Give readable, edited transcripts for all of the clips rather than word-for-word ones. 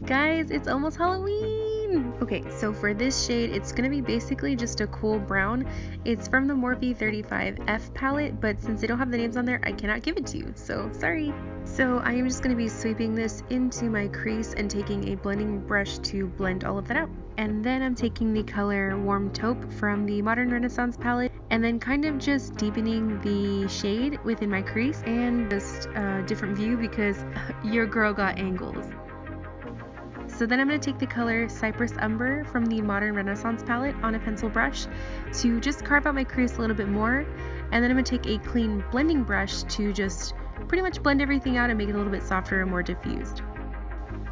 Guys, it's almost Halloween! Okay, so for this shade, it's going to be basically just a cool brown. It's from the Morphe 35F palette, but since they don't have the names on there, I cannot give it to you, so sorry. So I am just going to be sweeping this into my crease and taking a blending brush to blend all of that out. And then I'm taking the color Warm Taupe from the Modern Renaissance palette, and then kind of just deepening the shade within my crease, and just a different view because your girl got angles. So then I'm going to take the color Cypress Umber from the Modern Renaissance palette on a pencil brush to just carve out my crease a little bit more, and then I'm going to take a clean blending brush to just pretty much blend everything out and make it a little bit softer and more diffused.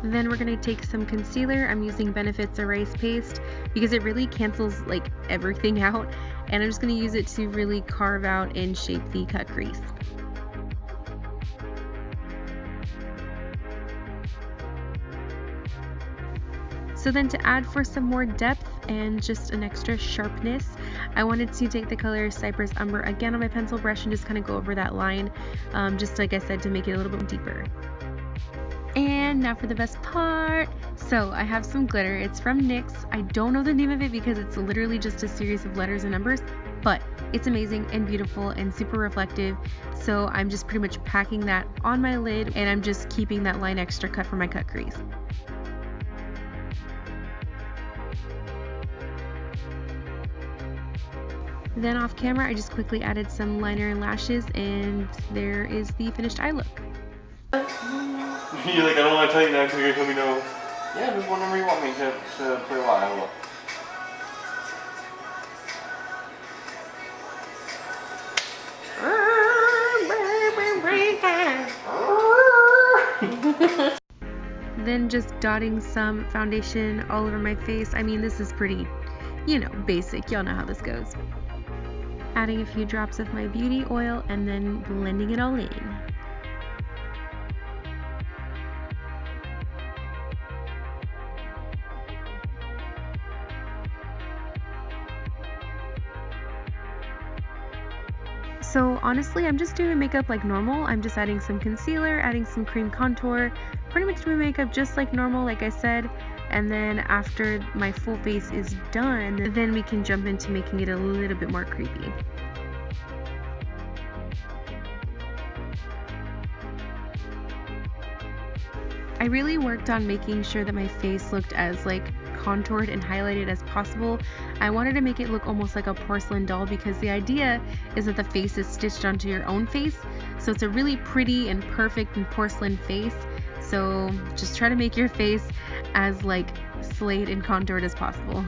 Then we're going to take some concealer. I'm using Benefit's Erase Paste because it really cancels like everything out, and I'm just going to use it to really carve out and shape the cut crease. So then to add for some more depth and just an extra sharpness, I wanted to take the color Cypress Umber again on my pencil brush and just kind of go over that line, just like I said, to make it a little bit deeper. And now for the best part. So I have some glitter. It's from NYX. I don't know the name of it because it's literally just a series of letters and numbers, but it's amazing and beautiful and super reflective. So I'm just pretty much packing that on my lid, and I'm just keeping that line extra cut for my cut crease. Then off camera, I just quickly added some liner and lashes, and there is the finished eye look. You're like, I don't want to tell you now because you're going to tell me no. Yeah, just whenever you want me to play what I will. Then just dotting some foundation all over my face. I mean, this is pretty, basic. Y'all know how this goes. Adding a few drops of my beauty oil and then blending it all in. So honestly, I'm just doing makeup like normal. I'm just adding some concealer, adding some cream contour, pretty much doing makeup just like normal, like I said. And then after my full face is done, then we can jump into making it a little bit more creepy. I really worked on making sure that my face looked as contoured and highlighted as possible. I wanted to make it look almost like a porcelain doll because the idea is that the face is stitched onto your own face. So it's a really pretty and perfect and porcelain face. So just try to make your face as slayed and contoured as possible.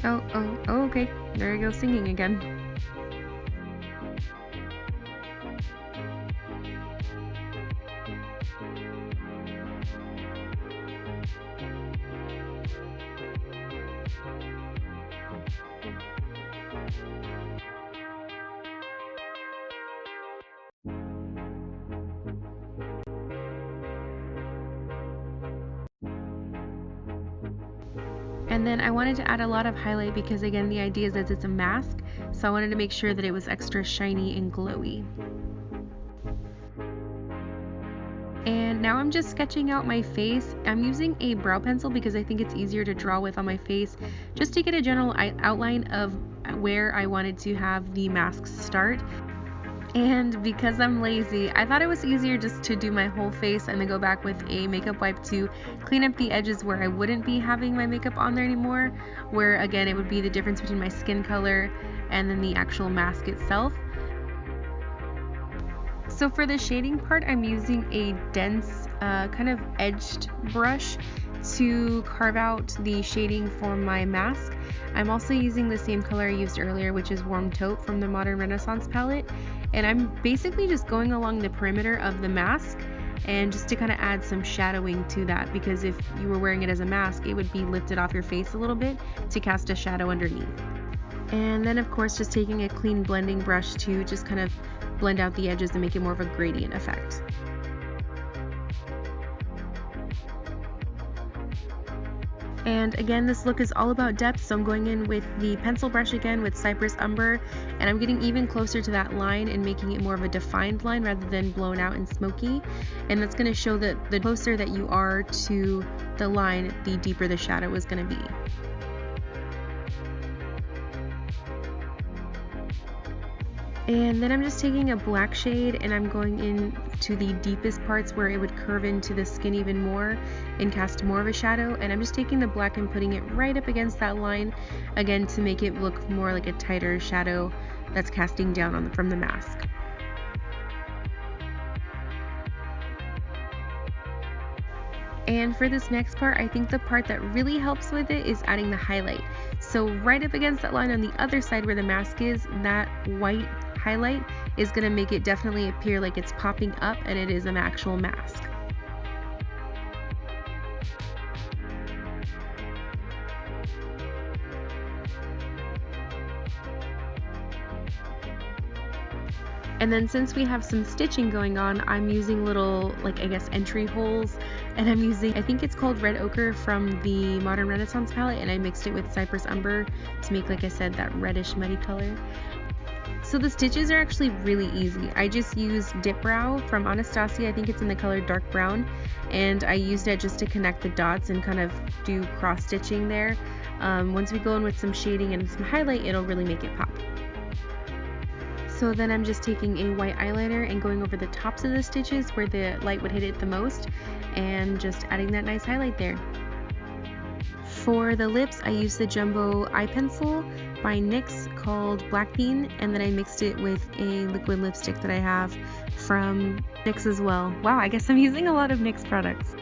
Oh, okay. There I go singing again. And then I wanted to add a lot of highlight because again, the idea is that it's a mask, so I wanted to make sure that it was extra shiny and glowy. And now I'm just sketching out my face. I'm using a brow pencil because I think it's easier to draw with on my face, just to get a general outline of where I wanted to have the mask start. And because I'm lazy, I thought it was easier just to do my whole face and then go back with a makeup wipe to clean up the edges where I wouldn't be having my makeup on there anymore, where again it would be the difference between my skin color and then the actual mask itself. So for the shading part, I'm using a dense kind of edged brush to carve out the shading for my mask. I'm also using the same color I used earlier, which is Warm Taupe from the Modern Renaissance palette. And I'm basically just going along the perimeter of the mask and just to kind of add some shadowing to that, because if you were wearing it as a mask, it would be lifted off your face a little bit to cast a shadow underneath. And then of course just taking a clean blending brush to just kind of blend out the edges and make it more of a gradient effect. And again, this look is all about depth, so I'm going in with the pencil brush again with Cypress Umber, and I'm getting even closer to that line and making it more of a defined line rather than blown out and smoky. And that's going to show that the closer that you are to the line, the deeper the shadow is going to be. And then I'm just taking a black shade and I'm going in to the deepest parts where it would curve into the skin even more and cast more of a shadow. And I'm just taking the black and putting it right up against that line, again to make it look more like a tighter shadow that's casting down from the mask. And for this next part, I think the part that really helps with it is adding the highlight. So right up against that line on the other side where the mask is, that white highlight is going to make it definitely appear like it's popping up and it is an actual mask. And then since we have some stitching going on, I'm using little, like, I guess entry holes, and I'm using, I think it's called Red Ochre from the Modern Renaissance palette, and I mixed it with Cypress Umber to make, like I said, that reddish muddy color. So the stitches are actually really easy. I just used Dip Brow from Anastasia, I think it's in the color dark brown, and I used it just to connect the dots and kind of do cross stitching there. Once we go in with some shading and some highlight, it'll really make it pop. So then I'm just taking a white eyeliner and going over the tops of the stitches where the light would hit it the most and just adding that nice highlight there. For the lips, I used the Jumbo eye pencil by NYX called Black Bean, and then I mixed it with a liquid lipstick that I have from NYX as well. Wow, I guess I'm using a lot of NYX products.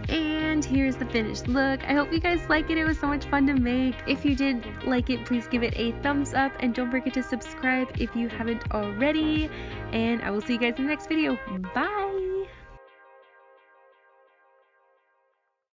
And here's the finished look. I hope you guys like it. It was so much fun to make. If you did like it, please give it a thumbs up and don't forget to subscribe if you haven't already. And I will see you guys in the next video. Bye!